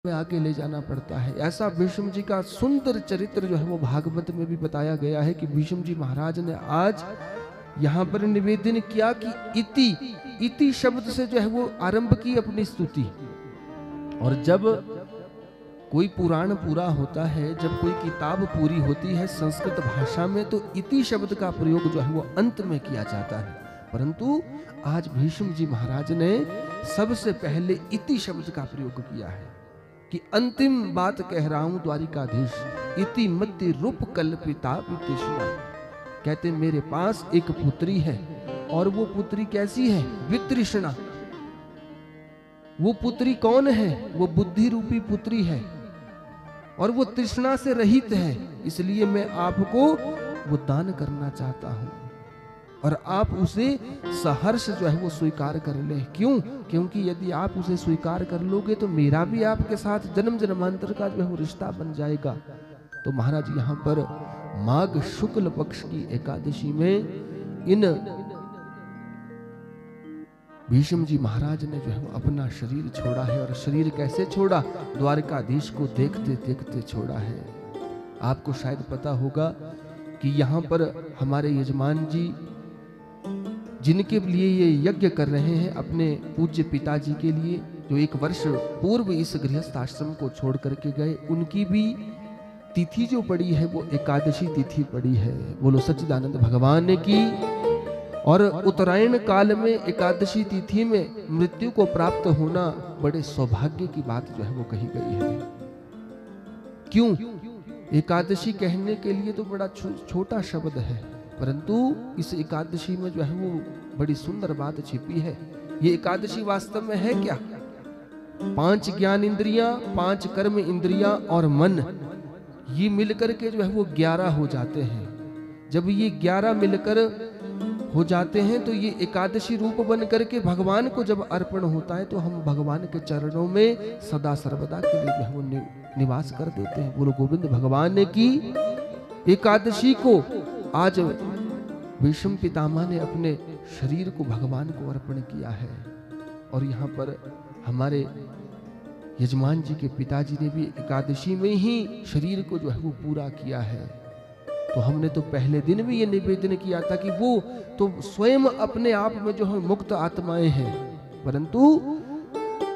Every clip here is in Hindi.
में आके ले जाना पड़ता है। ऐसा भीष्म जी का सुंदर चरित्र जो है वो भागवत में भी बताया गया है कि भीष्म जी महाराज ने आज यहाँ पर निवेदन किया कि इति शब्द से जो है वो आरंभ की अपनी स्तुति। और जब कोई पुराण पूरा होता है, जब कोई किताब पूरी होती है संस्कृत भाषा में, तो इति शब्द का प्रयोग जो है वो अंत में किया जाता है। परंतु आज भीष्म जी महाराज ने सबसे पहले इति शब्द का प्रयोग किया है कि अंतिम बात कह रहा हूं द्वारिकाधीश, इति मति रूप कल्पिता वितृष्णा। कहते मेरे पास एक पुत्री है और वो पुत्री कैसी है? वितृष्णा। वो पुत्री कौन है? वो बुद्धि रूपी पुत्री है और वो तृष्णा से रहित है। इसलिए मैं आपको वो दान करना चाहता हूं और आप उसे सहर्ष जो है वो स्वीकार कर ले। क्यों? क्योंकि यदि आप उसे स्वीकार कर लोगे तो मेरा भी आपके साथ जन्म जन्मांतर का जो है वो रिश्ता बन जाएगा। तो महाराज यहाँ पर माघ शुक्ल पक्ष की एकादशी में इन भीष्म जी महाराज ने जो है वो अपना शरीर छोड़ा है। और शरीर कैसे छोड़ा? द्वारकाधीश को देखते देखते छोड़ा है। आपको शायद पता होगा कि यहाँ पर हमारे यजमान जी जिनके लिए ये यज्ञ कर रहे हैं अपने पूज्य पिताजी के लिए, जो 1 वर्ष पूर्व इस गृहस्थ आश्रम को छोड़ करके गए, उनकी भी तिथि जो पड़ी है वो एकादशी तिथि पड़ी है। बोलो सच्चिदानंद भगवान की। और उत्तरायण काल में एकादशी तिथि में मृत्यु को प्राप्त होना बड़े सौभाग्य की बात जो है वो कही गई है। क्यों? एकादशी कहने के लिए तो बड़ा छोटा शब्द है, परंतु इस एकादशी में जो है वो बड़ी सुंदर बात छिपी है। ये एकादशी वास्तव में है क्या? 5 ज्ञान इंद्रियां, 5 कर्म इंद्रियां और मन, ये मिलकर के जो है वो 11 हो जाते हैं। जब ये 11 मिलकर हो जाते हैं तो ये एकादशी रूप बन करके भगवान को जब अर्पण होता है तो हम भगवान के चरणों में सदा सर्वदा के लिए जो है वो निवास कर देते हैं। बोलो गोविंद भगवान ने की। एकादशी को आज भीष्म पितामह ने अपने शरीर को भगवान को अर्पण किया है। और यहाँ पर हमारे यजमान जी के पिताजी ने भी एकादशी में ही शरीर को जो है वो पूरा किया है। तो हमने तो पहले दिन भी ये निवेदन किया था कि वो तो स्वयं अपने आप में जो है मुक्त आत्माएं हैं, परंतु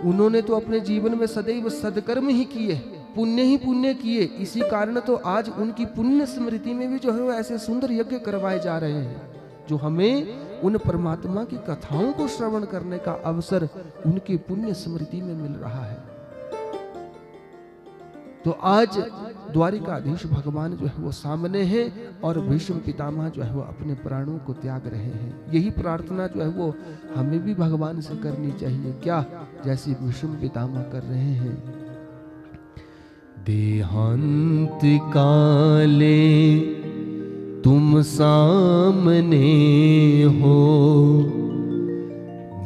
उन्होंने तो अपने जीवन में सदैव सदकर्म ही किए, पुण्य ही पुण्य किए। इसी कारण तो आज उनकी पुण्य स्मृति में भी जो है वो ऐसे सुंदर यज्ञ करवाए जा रहे हैं, जो हमें उन परमात्मा की कथाओं को श्रवण करने का अवसर उनकी पुण्य स्मृति में मिल रहा है। तो आज द्वारिकाधीश भगवान जो है वो सामने हैं और भीष्म पितामह जो है वो अपने प्राणों को त्याग रहे हैं। यही प्रार्थना जो है वो हमें भी भगवान से करनी चाहिए। क्या? जैसे भीष्म पितामह कर रहे हैं। देहांत काले तुम सामने हो,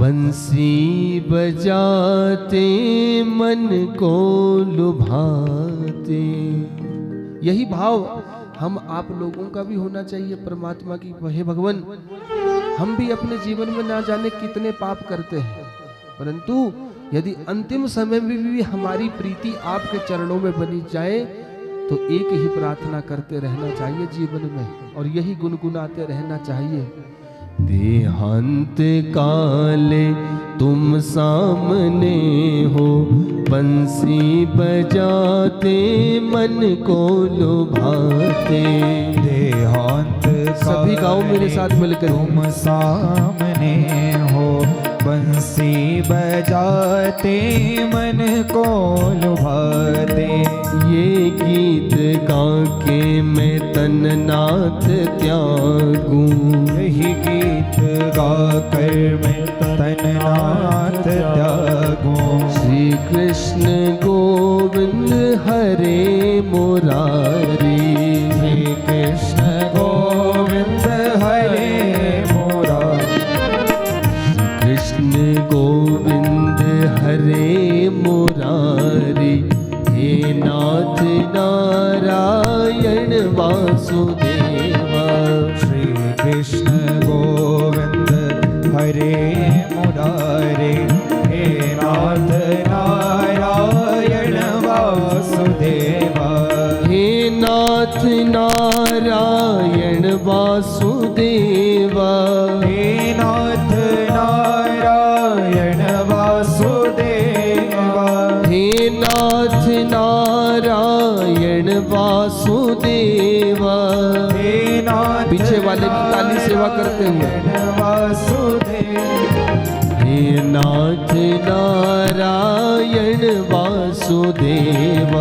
बंसी बजाते मन को लुभाते। यही भाव हम आप लोगों का भी होना चाहिए परमात्मा की। हे भगवान, हम भी अपने जीवन में ना जाने कितने पाप करते हैं, परंतु यदि अंतिम समय में भी हमारी प्रीति आपके चरणों में बनी जाए तो एक ही प्रार्थना करते रहना चाहिए जीवन में, और यही गुनगुनाते रहना चाहिए। देहांत काले तुम सामने हो, बंसी बजाते मन को लुभाते। देहांत सभी गाँव मेरे साथ मिलकर। तुम सामने हो, बंसी बजाते मन को लुभाते। ये गीत गा के मैं तननाथ त्यागूं, यही गीत गा कर मैं तननाथ त्यागूं। श्री कृष्ण गोविंद हरे मुरारी, श्री कृष्ण गोविंद हरे मुरारी। कृष्ण गोविंद हरे मुरारी, हे नाथ नारायण वासुदेवा। श्री कृष्ण गोविंद हरे मुरारी, हे नाथ नारायण नाथ नारायण वासुदेव। हे नाथ पीछे वाले भी ताली सेवा करते हुए। वासुदेव। हे नाथ नारायण वासुदेव।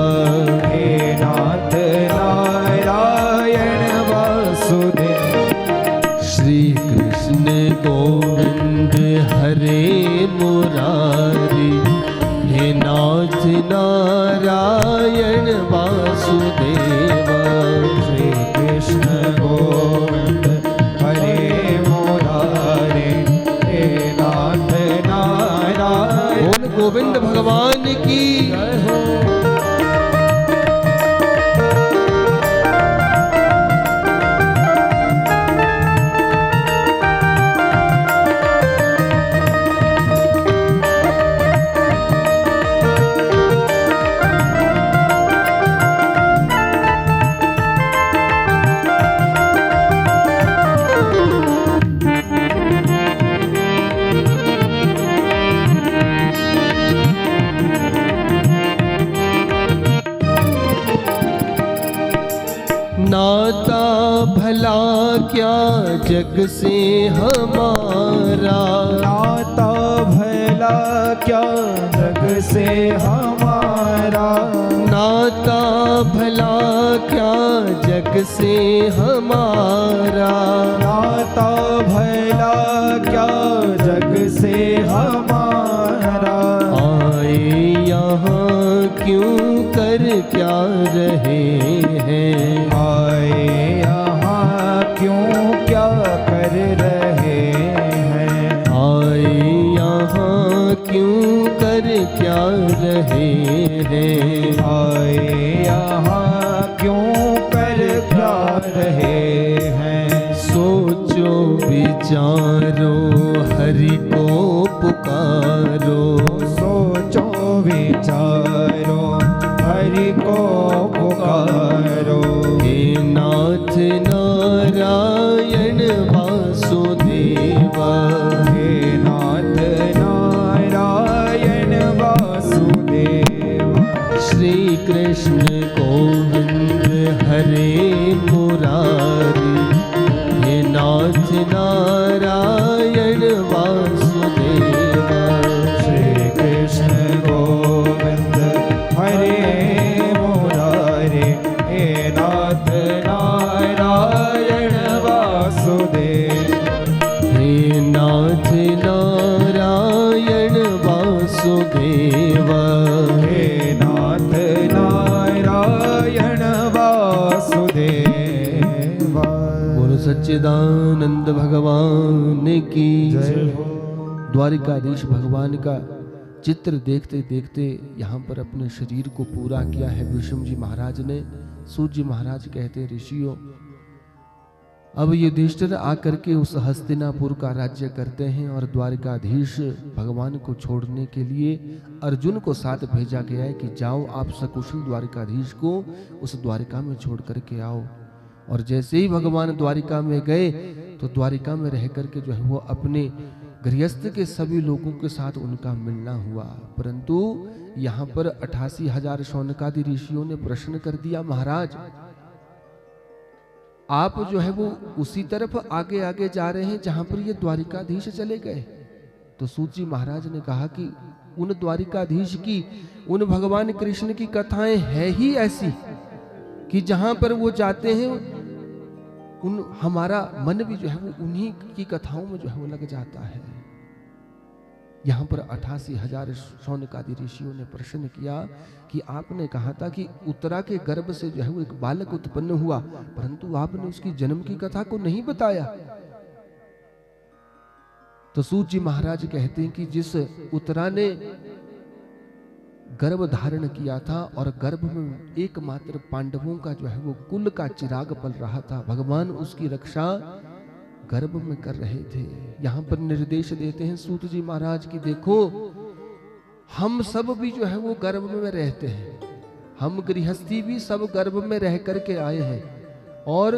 हे नाथ नारायण वासुदेव। श्री कृष्ण गोविंद हरे मुरारी। हे नाथ नारायण वासुदेव। श्री कृष्ण गोविंद हरे मुरारे। हे नाथ नारायण। बोल गोविंद भगवान की जय हो। नाता भला क्या जग से हमारा। नाता भला क्या जग से हमारा। नाता भला क्या जग से हमारा। नाता भला क्या जग से हमारा। आए यहाँ क्यों कर क्या रहे हैं। आए यहाँ क्यों क्या कर रहे हैं। आए यहाँ क्यों कर क्या रहे हैं। आए यहाँ क्यों कर क्या रहे हैं। सोचो विचारो हरि को पुकारो। सोचो विचारो हरि को पुकारो। हे नाथ नारायण वासुदेव। हे नाथ नारायण वासुदेव। श्री कृष्ण गोविंद हरे मुरारी। हे नाथ नारायण वासुदेव। श्री कृष्ण गोविंद हरे मुरारे। हे नाथ नारायण वासुदेव। हे नाथ नारायण वासुदेव। हे नाथ नारायण वासुदेव। बोलो सच्चिदानंद भगवान की जय हो। द्वारिकाधीश भगवान का चित्र देखते देखते यहाँ पर अपने शरीर को पूरा किया है विष्णु जी महाराज ने। सूर्य महाराज कहते ऋषियों, अब युधिष्ठिर आकर के उस हस्तिनापुर का राज्य करते हैं और द्वारिकाधीश भगवान को छोड़ने के लिए अर्जुन को साथ भेजा गया है कि जाओ आप सकुशल द्वारिकाधीश को उस द्वारिका में छोड़ करके आओ। और जैसे ही भगवान द्वारिका में गए तो द्वारिका में रह करके जो है वो अपने गृहस्थ के सभी लोगों के साथ उनका मिलना हुआ। परंतु यहाँ पर 88,000 शौनकादि ऋषियों ने प्रश्न कर दिया, महाराज आप जो है वो उसी तरफ आगे आगे जा रहे हैं जहां पर ये द्वारिकाधीश चले गए। तो सूत जी महाराज ने कहा कि उन द्वारिकाधीश की, उन भगवान कृष्ण की कथाएं है ही ऐसी कि जहां पर वो जाते हैं उन हमारा मन भी जो है वो उन्हीं की कथाओं में जो है वो लग जाता है। यहाँ पर 88,000 शौनकादि ऋषियों ने प्रश्न किया कि आपने कहा था कि उत्तरा के गर्भ से जो है वो एक बालक उत्पन्न हुआ, परंतु आपने उसकी जन्म की कथा को नहीं बताया। तो सूत जी महाराज कहते हैं कि जिस उत्तरा ने गर्भ धारण किया था और गर्भ में एकमात्र पांडवों का जो है वो कुल का चिराग पल रहा था, भगवान उसकी रक्षा गर्भ में कर रहे थे। यहां पर निर्देश देते हैं सूत जी महाराज की देखो हम सब भी जो है वो गर्भ में रहते हैं, हम गृहस्थी भी सब गर्भ में रह करके आए हैं और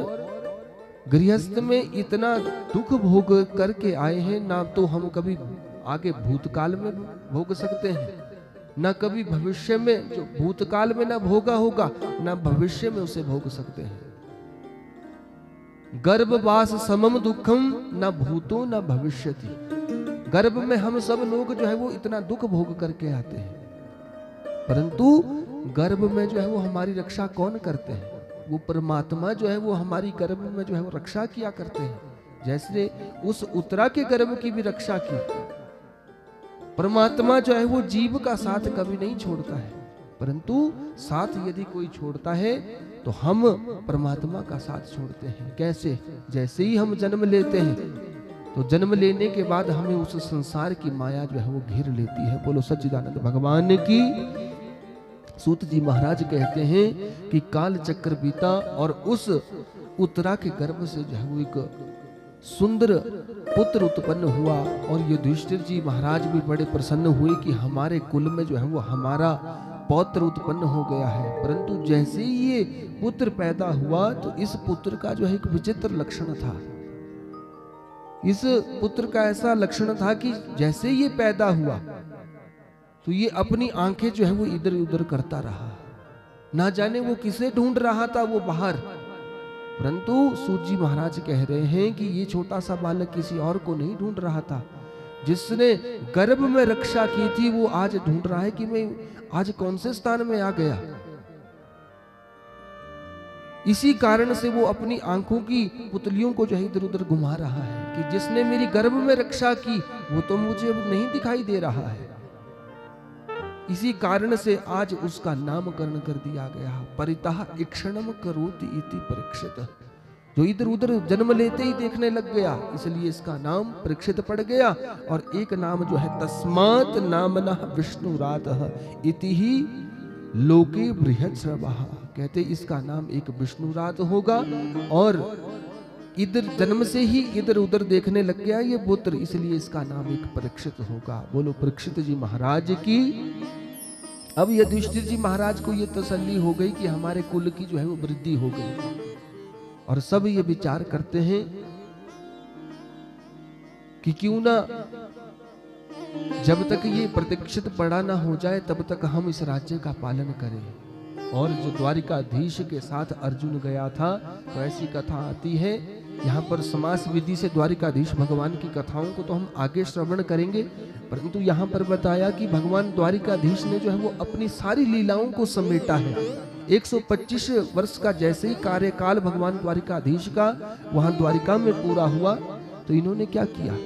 गृहस्थ में इतना दुख भोग करके आए हैं ना तो हम कभी आगे भूतकाल में भोग सकते हैं। ना कभी भविष्य में, जो भूतकाल में ना भोगा होगा, ना भविष्य में उसे भोग सकते हैं। गर्भवास समम दुखम न भूतो न भविष्यति। गर्भ में हम सब लोग जो है वो इतना दुख भोग करके आते हैं, परंतु गर्भ में जो है वो हमारी रक्षा कौन करते हैं? वो परमात्मा जो है वो हमारी गर्भ में जो है वो रक्षा किया करते हैं। जैसे उस उत्तरा के गर्भ की भी रक्षा की। परमात्मा जो है वो जीव का साथ कभी नहीं छोड़ता है, परंतु साथ यदि कोई छोड़ता है तो हम परमात्मा का साथ छोड़ते हैं। कैसे? जैसे ही हम जन्म लेते हैं तो जन्म लेने के बाद हमें उस संसार की माया जो है वो घेर लेती है। बोलो सच्चिदानंद भगवान की। सूत जी महाराज कहते हैं कि काल चक्र बीता और उस उत्तरा के गर्भ से जो है वो एक सुंदर पुत्र उत्पन्न हुआ, और युधिष्ठिर जी महाराज भी बड़े प्रसन्न हुए कि हमारे कुल में जो है वो हमारा पौत्र उत्पन्न हो गया है। परंतु जैसे ही ये पुत्र पैदा हुआ तो इस पुत्र का जो है एक विचित्र लक्षण था। इस पुत्र का ऐसा लक्षण था कि जैसे ये पैदा हुआ तो ये अपनी आंखें जो है वो इधर उधर करता रहा। ना जाने वो किसे ढूंढ रहा था वो बाहर, परंतु सूत जी महाराज कह रहे हैं कि ये छोटा सा बालक किसी और को नहीं ढूंढ रहा था। जिसने गर्भ में रक्षा की थी वो आज ढूंढ रहा है कि मैं आज कौन से स्थान में आ गया। इसी कारण से वो अपनी आंखों की पुतलियों को जो है इधर उधर घुमा रहा है कि जिसने मेरी गर्भ में रक्षा की वो तो मुझे अब नहीं दिखाई दे रहा है। इसी कारण से आज उसका नामकरण कर दिया गया, परितः इक्षणम करोति इति परीक्षित। जो इधर उधर जन्म लेते ही देखने लग गया, इसलिए इसका नाम परीक्षित पड़ गया। और एक नाम जो है तस्मात् नामनः विष्णुरातः इति ही लोके बृहत्सवः, कहते इसका नाम एक विष्णुरात होगा। और इधर जन्म से ही इधर उधर देखने लग गया ये पुत्र, इसलिए इसका नाम एक परीक्षित होगा। बोलो परीक्षित जी महाराज की। अब युधिष्ठिर जी महाराज को ये तसल्ली हो गई कि हमारे कुल की जो है वो वृद्धि हो गई, और सब ये विचार करते हैं कि क्यों ना जब तक ये प्रतीक्षित पड़ा ना हो जाए तब तक हम इस राज्य का पालन करें। और जो द्वारिकाधीश के साथ अर्जुन गया था, तो ऐसी कथा आती है। यहाँ पर समास विधि से द्वारिकाधीश भगवान की कथाओं को तो हम आगे श्रवण करेंगे, परंतु यहाँ पर बताया कि भगवान द्वारिकाधीश ने जो है वो अपनी सारी लीलाओं को समेटा है। 125 वर्ष का जैसे ही कार्यकाल भगवान द्वारिकाधीश का वहां द्वारिका में पूरा हुआ, तो इन्होंने क्या किया,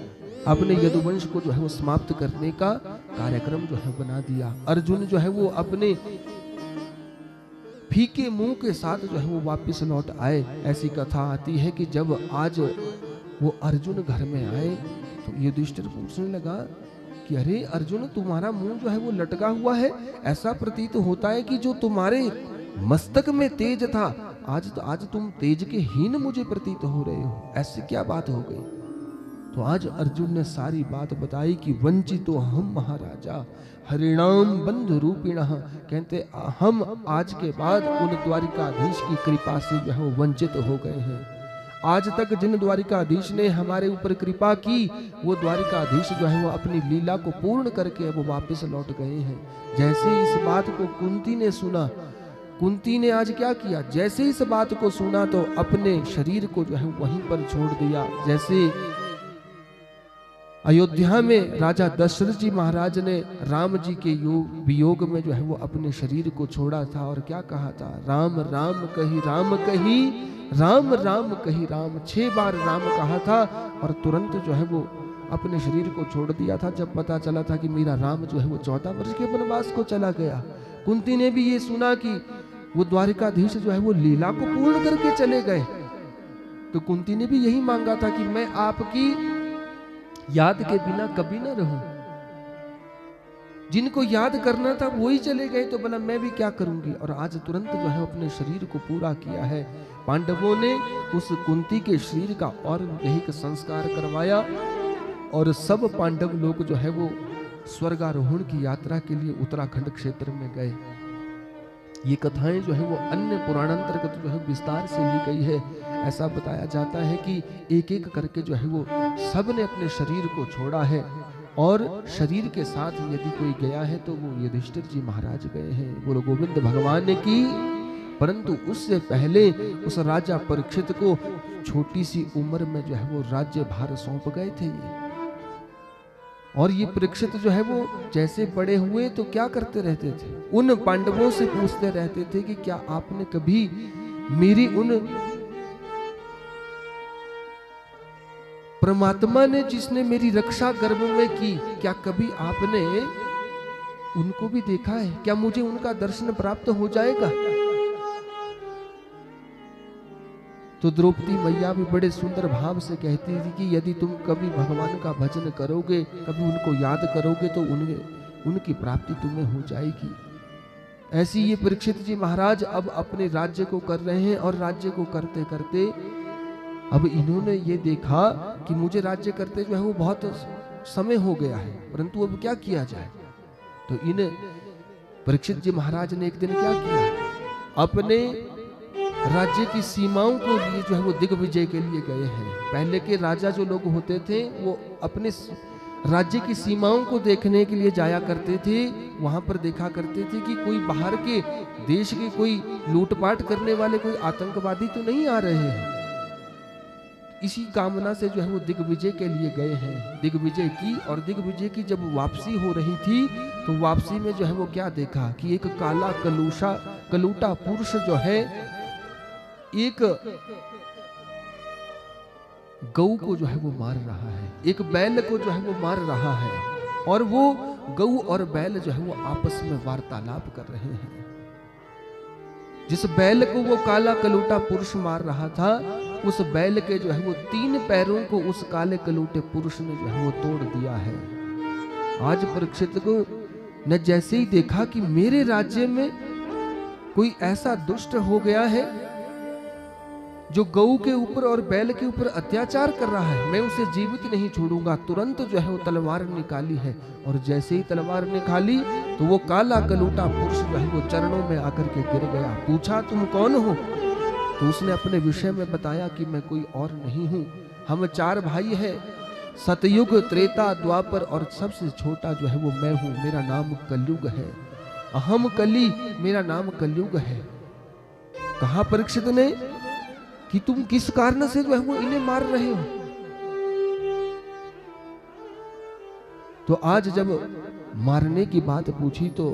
अपने यदुवंश को जो है वो समाप्त करने का कार्यक्रम जो है बना दिया। अर्जुन जो है वो अपने फीके मुंह के साथ जो है वो वापस लौट आए। ऐसी कथा आती है कि जब आज वो अर्जुन घर में आए तो युधिष्ठिर पूछने लगा कि अरे अर्जुन, तुम्हारा मुंह जो है वो लटका हुआ है, ऐसा प्रतीत होता है कि जो तुम्हारे मस्तक में तेज था आज तुम तेज के हीन मुझे प्रतीत हो रहे हो, ऐसी क्या बात हो गई? तो आज अर्जुन ने सारी बात बताई कि वंचितो हम महाराजा हरिणाम बंधु रूपिणः, कहते हम आज के बाद उन द्वारिकाधीश की कृपा से जो है वंचित हो गए हैं। आज तक जिन द्वारिकाधीश ने हमारे ऊपर कृपा की, वो द्वारिकाधीश जो है वो अपनी लीला को पूर्ण करके अब वापस लौट गए हैं। जैसे इस बात को कुंती ने सुना, कुंती ने आज क्या किया, जैसे इस बात को सुना तो अपने शरीर को जो है वहीं पर छोड़ दिया। जैसे अयोध्या में राजा दशरथ जी महाराज ने राम जी के वियोग में जो है वो अपने शरीर को छोड़ा था, और क्या कहा था, राम राम कही राम कही राम राम कही राम, 6 बार राम कहा था और तुरंत जो है वो अपने शरीर को छोड़ दिया था जब पता चला था कि मेरा राम जो है वो 14 वर्ष के वनवास को चला गया। कुंती ने भी ये सुना कि वो द्वारिकाधीश जो है वो लीला को पूर्ण करके चले गए, तो कुंती ने भी यही मांगा था कि मैं आपकी याद के बिना कभी ना रहूं। जिनको याद करना था वही चले गए, तो बोला मैं भी क्या करूंगी। और आज तुरंत जो है अपने शरीर को पूरा किया है। पांडवों ने उस कुंती के शरीर का और दैहिक संस्कार करवाया, और सब पांडव लोग जो है वो स्वर्गारोहण की यात्रा के लिए उत्तराखंड क्षेत्र में गए। ये कथाएं जो है वो अन्य पुराणांतर्गत जो है विस्तार से ली गई है। ऐसा बताया जाता है कि एक एक करके जो है वो सब ने अपने शरीर को छोड़ा है, और शरीर के साथ यदि कोई गया है तो वो युधिष्ठिर जी महाराज गए हैं, बोलो गोविंद भगवान ने की। परंतु उससे पहले उस राजा परीक्षित को छोटी सी उम्र में जो है वो राज्य भार सौंप गए थे ये। और ये परीक्षित जो है वो जैसे बड़े हुए तो क्या करते रहते थे, उन पांडवों से पूछते रहते थे कि क्या आपने कभी मेरी उन परमात्मा ने जिसने मेरी रक्षा गर्भ में की, क्या कभी आपने उनको भी देखा है? क्या मुझे उनका दर्शन प्राप्त हो जाएगा? तो द्रौपदी मैया भी बड़े सुंदर भाव से कहती थी कि यदि तुम कभी भगवान का भजन करोगे, कभी उनको याद करोगे तो उनकी प्राप्ति तुम्हें हो जाएगी। ऐसी ये परीक्षित जी महाराज अब अपने राज्य को कर रहे हैं और राज्य को करते करते अब इन्होंने ये देखा कि मुझे राज्य करते जो है वो बहुत समय हो गया है, परंतु अब क्या किया जाए। तो इन परीक्षित जी महाराज ने एक दिन क्या किया, अपने राज्य की सीमाओं को लिए जो है वो दिग्विजय के लिए गए हैं। पहले के राजा जो लोग होते थे वो अपने राज्य की सीमाओं को देखने के लिए जाया करते थे, वहां पर देखा करते थे कि कोई बाहर के देश के कोई लूटपाट करने वाले कोई आतंकवादी तो नहीं आ रहे हैं। इसी कामना से जो है वो दिग्विजय के लिए गए हैं, दिग्विजय की। और दिग्विजय की जब वापसी हो रही थी तो वापसी में जो है वो क्या देखा कि एक काला कलूटा पुरुष जो है एक गऊ को जो है वो मार रहा है, एक बैल को जो है वो मार रहा है, और वो गऊ और बैल जो है वो आपस में वार्तालाप कर रहे हैं। जिस बैल को वो काला कलूटा पुरुष मार रहा था, उस बैल के जो है वो 3 पैरों को उस काले कलूटे पुरुष ने जो है वो तोड़ दिया है। आज परीक्षित को ने जैसे ही देखा कि मेरे राज्य में कोई ऐसा दुष्ट हो गया है जो गऊ के ऊपर और बैल के ऊपर अत्याचार कर रहा है, मैं उसे जीवित नहीं छोड़ूंगा। तुरंत जो है वो तलवार निकाली है, और जैसे ही तलवार निकाली तो वो काला कलूटा पुरुष जो है वो चरणों में आकर के गिर गया। पूछा तुम कौन हो? तो उसने अपने विषय में बताया कि मैं कोई और नहीं हूं, हम 4 भाई हैं, सतयुग, त्रेता, द्वापर और सबसे छोटा जो है वो मैं हूं। मेरा नाम कलयुग है, अहम कली, मेरा नाम कलयुग है। कहा परीक्षित ने कि तुम किस कारण से जो है वो इन्हें मार रहे हो? तो आज जब मारने की बात पूछी तो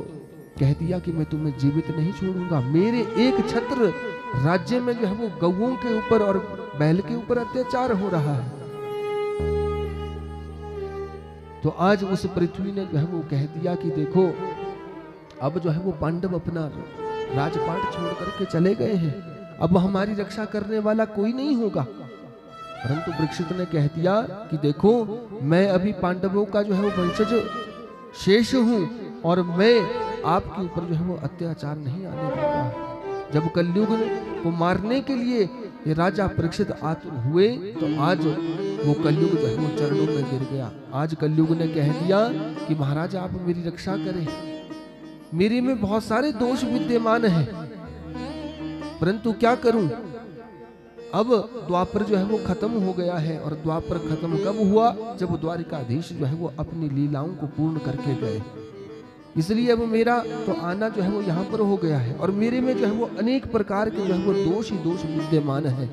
कह दिया कि मैं तुम्हें जीवित नहीं छोड़ूंगा। मेरे एक छत्र राज्य में जो है वो गऊओं के ऊपर और बैल के ऊपर अत्याचार हो रहा है। तो आज उस पृथ्वी ने जो है वो कह दिया कि देखो अब जो है वो पांडव अपना राजपाट छोड़ करके चले गए हैं, अब हमारी रक्षा करने वाला कोई नहीं होगा। परंतु परीक्षित ने कह दिया कि देखो मैं अभी पांडवों का जो है वो वंशज शेष हूं, और मैं आपके ऊपर जो है वो अत्याचार नहीं आने दूंगा। जब कलयुग को मारने के लिए ये राजा परीक्षित आतुर हुए तो आज वो कलयुग जो है वो चरणों में गिर गया। आज कलयुग ने कह दिया कि महाराज आप मेरी रक्षा करें, मेरे में बहुत सारे दोष विद्यमान हैं, परंतु क्या करूं। अब द्वापर जो है वो खत्म हो गया है, और द्वापर खत्म कब हुआ? जब द्वारिकाधीश जो है वो अपनी लीलाओं को पूर्ण करके गए। इसलिए अब मेरा तो आना जो है वो यहाँ पर हो गया है, और मेरे में जो है वो अनेक प्रकार के जो है वो दोष ही दोष विद्यमान है।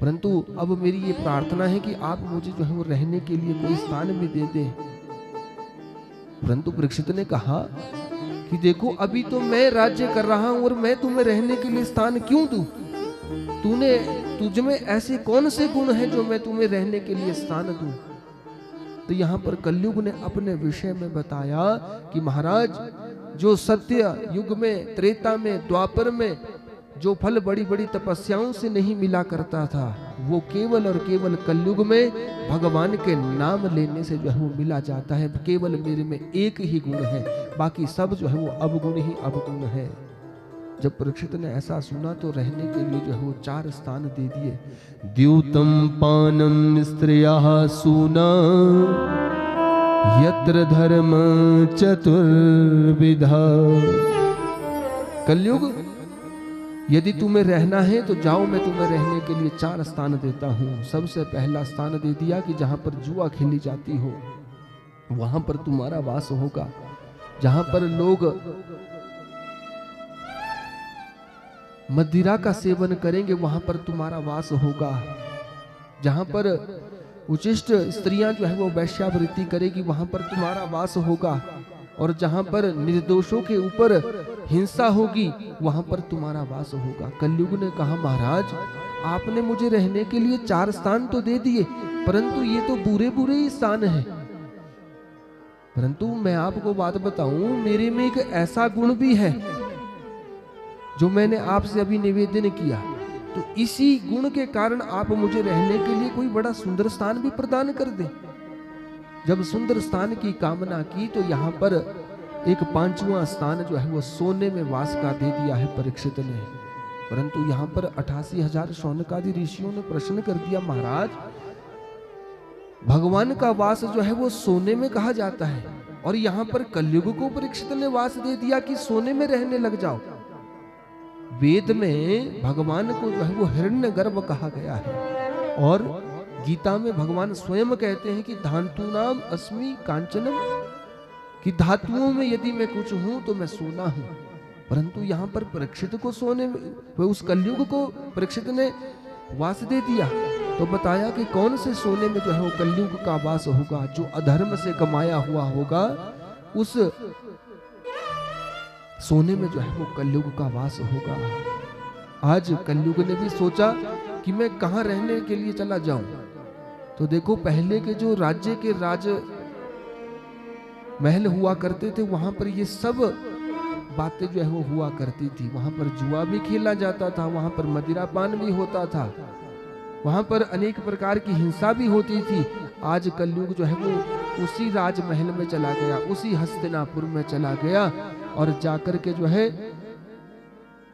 परंतु अब मेरी ये प्रार्थना है कि आप मुझे जो है वो रहने के लिए कोई स्थान भी दे दें। परंतु परीक्षित ने कहा कि देखो अभी तो मैं राज्य कर रहा हूं और मैं तुम्हें रहने के लिए स्थान क्यों दूं? तुझ में ऐसे कौन से गुण हैं जो मैं तुम्हें रहने के लिए स्थान दूं? तो यहाँ पर कलयुग ने अपने विषय में बताया कि महाराज जो सत्य युग में, त्रेता में, द्वापर में जो फल बड़ी बड़ी तपस्याओं से नहीं मिला करता था, वो केवल और केवल कलयुग में भगवान के नाम लेने से जो है वो मिला जाता है। केवल मेरे में एक ही गुण है, बाकी सब जो है वो अवगुण ही अवगुण है। जब परीक्षित ने ऐसा सुना तो रहने के लिए जो है वो 4 स्थान दे दिए। द्यूतम पानम स्त्रियः सूना यत्र धर्म चतुर्विधा। कलयुग यदि तुम्हें रहना है तो जाओ, मैं तुम्हें रहने के लिए 4 स्थान देता हूँ। सबसे पहला स्थान दे दिया कि जहाँ पर जुआ खेली जाती हो, वहां पर तुम्हारा वास होगा। जहां पर लोग मदिरा का सेवन करेंगे वहां पर तुम्हारा वास होगा। जहां पर उचिष्ट स्त्रियां जो है वो वैश्यावृत्ति करेगी वहां पर तुम्हारा वास होगा। और जहां पर निर्दोषों के ऊपर हिंसा होगी वहां पर तुम्हारा वास होगा। कलयुग ने कहा, महाराज आपने मुझे रहने के लिए 4 स्थान तो दे दिए, परंतु ये तो बुरे बुरे ही स्थान है। परंतु मैं आपको बात बताऊं, मेरे में एक ऐसा गुण भी है जो मैंने आपसे अभी निवेदन किया, तो इसी गुण के कारण आप मुझे रहने के लिए कोई बड़ा सुंदर स्थान भी प्रदान कर दे। जब सुंदर स्थान की कामना की तो यहाँ पर एक 5वां स्थान जो है वो सोने में वास का दे दिया है परीक्षित ने। परंतु यहाँ पर 88,000 शौनकादि ऋषियों ने प्रश्न कर दिया, महाराज भगवान का वास जो है वो सोने में कहा जाता है और यहाँ पर कलयुग को परीक्षित ने वास दे दिया कि सोने में रहने लग जाओ। वेद में भगवान को जो है वो हिरण्यगर्भ कहा गया है और गीता में भगवान स्वयं कहते हैं कि धातूनाम अस्मि कांचनम, कि धातुओं में यदि मैं कुछ हूं तो मैं सोना हूं। परंतु यहाँ पर परीक्षित को सोने में, उस कलयुग को परीक्षित ने वास दे दिया। तो बताया कि कौन से सोने में जो है वो कलयुग का वास होगा, जो अधर्म से कमाया हुआ होगा उस सोने में जो है वो कलयुग का वास होगा। आज कलयुग ने भी सोचा कि मैं कहां रहने के लिए चला जाऊं। तो देखो पहले के जो राज्य के राज महल हुआ करते थे वहां पर ये सब बातें जो है वो हुआ करती थी। वहां पर जुआ भी खेला जाता था, वहां पर मदिरापान भी होता था, वहां पर अनेक प्रकार की हिंसा भी होती थी। आज कलयुग जो है वो उसी राजमहल में चला गया, उसी हस्तिनापुर में चला गया और जाकर के जो है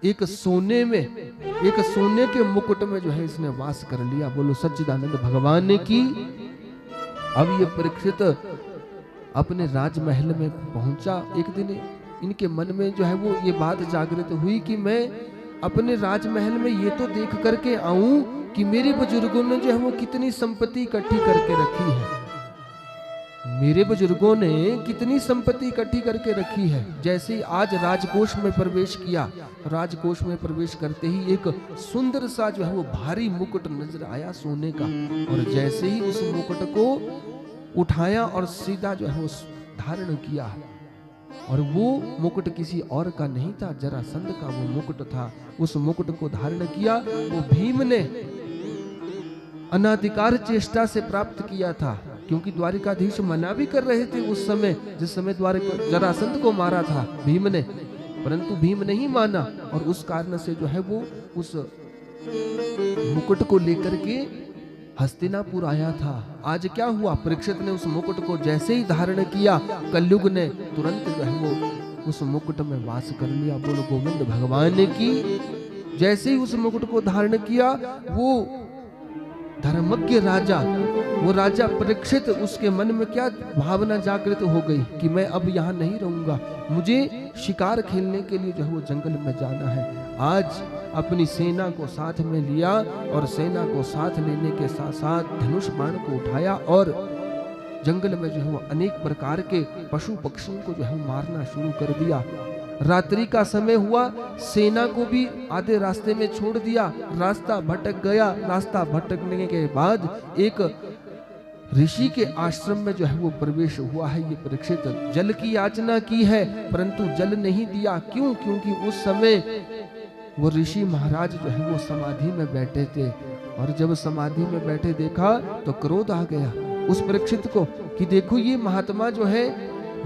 एक सोने में, एक सोने के मुकुट में जो है इसने वास कर लिया। बोलो सच्चिदानंद भगवान ने की। अब ये परीक्षित अपने राजमहल में पहुंचा। एक दिन इनके मन में जो है वो ये बात जागृत हुई कि मैं अपने राजमहल में ये तो देख करके आऊं कि मेरे बुजुर्गों ने जो है वो कितनी संपत्ति इकट्ठी करके रखी है। मेरे बुजुर्गों ने कितनी संपत्ति इकट्ठी करके रखी है। जैसे आज राजकोष में प्रवेश किया, राजकोष में प्रवेश करते ही एक सुंदर सा जो है वो भारी मुकुट नजर आया सोने का, और जैसे ही उस मुकुट को उठाया और सीधा जो है वो धारण किया, और वो मुकुट किसी और का नहीं था, जरासंध का वो मुकुट था। उस मुकुट को धारण किया वो भीम ने अनाधिकार चेष्टा से प्राप्त किया था, क्योंकि द्वारिकाधीश मना भी कर रहे थे उस समय, जिस समय द्वारिका जरासंध को मारा था भीम ने, परंतु भीम नहीं माना और उस कारण से जो है वो उस मुकुट को लेकर के हस्तिनापुर आया था। आज क्या हुआ, परीक्षित ने उस मुकुट को जैसे ही धारण किया, कलयुग ने तुरंत जो है वो उस मुकुट में वास कर लिया। बोलो गोविंद भगवान ने की। जैसे ही उस मुकुट को धारण किया वो धर्मज्ञ राजा, वो राजा परीक्षित, उसके मन में क्या भावना जागृत हो गई कि मैं अब यहाँ नहीं रहूंगा, मुझे शिकार खेलने के लिए जो है वो जंगल में जाना है। आज अपनी सेना को साथ में लिया और सेना को साथ लेने के साथ साथ धनुष बाण को उठाया और जंगल में जो है वो अनेक प्रकार के पशु पक्षियों को जो है मारना शुरू कर दिया। रात्रि का समय हुआ, सेना को भी आधे रास्ते में छोड़ दिया, रास्ता भटक गया। रास्ता भटकने के बाद एक ऋषि के आश्रम में जो है वो प्रवेश हुआ है। ये परीक्षित जल की याचना की है परंतु जल नहीं दिया। क्यों? क्योंकि उस समय वो ऋषि महाराज जो है वो समाधि में बैठे थे, और जब समाधि में बैठे देखा तो क्रोध आ गया उस परीक्षित को कि देखो ये महात्मा जो है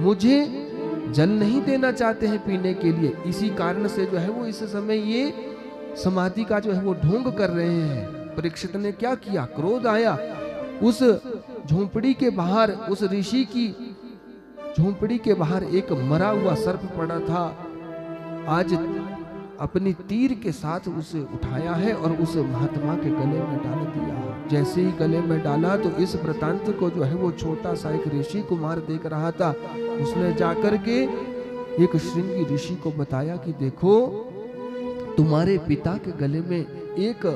मुझे जल नहीं देना चाहते हैं पीने के लिए, इसी कारण से जो है वो इस समय ये समाधि का जो है वो ढोंग कर रहे हैं। परीक्षित ने क्या किया, क्रोध आया, उस झोंपड़ी के बाहर, उस ऋषि की झोंपड़ी के बाहर एक मरा हुआ सर्प पड़ा था। आज अपनी तीर के साथ उसे उठाया है और उस महात्मा के गले में डाल दिया। जैसे ही गले में डाला तो इस वृतांत को जो है वो छोटा सा एक ऋषि कुमार देख रहा था। उसने जाकर के एक श्रृंगी ऋषि को बताया कि देखो तुम्हारे पिता के गले में एक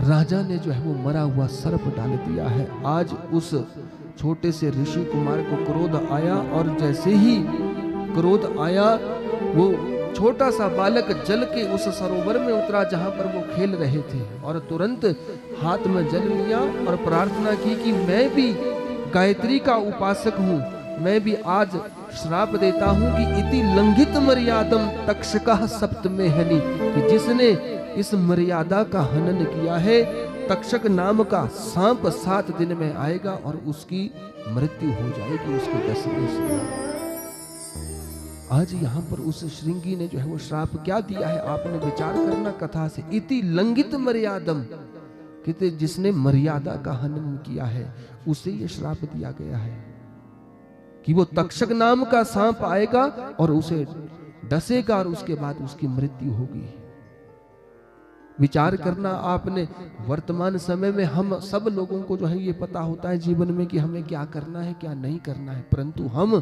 राजा ने जो है वो मरा हुआ सर्प डाल दिया है। आज उस छोटे से ऋषि कुमार को क्रोध आया, और जैसे ही क्रोध आया वो छोटा सा बालक जल के उस सरोवर में उतरा जहां पर वो खेल रहे थे, और तुरंत हाथ में जल लिया और प्रार्थना की कि मैं भी गायत्री का उपासक हूँ, मैं भी आज श्राप देता हूँ कि इति लंघित मर्यादम तक्षकः सप्तमे हनि, कि जिसने इस मर्यादा का हनन किया है तक्षक नाम का सांप 7 दिन में आएगा और उसकी मृत्यु हो जाएगी उसके डसने से। आज यहाँ पर उस श्रृंगी ने जो है वो श्राप क्या दिया है, आपने विचार करना कथा से। इति लंघित मर्यादम, कहते जिसने मर्यादा का हनन किया है उसे ये श्राप दिया गया है कि वो तक्षक नाम का सांप आएगा और उसे डसेगा और उसके बाद उसकी मृत्यु होगी। विचार करना आपने, वर्तमान समय में हम सब लोगों को जो है ये पता होता है जीवन में कि हमें क्या करना है क्या नहीं करना है, परंतु हम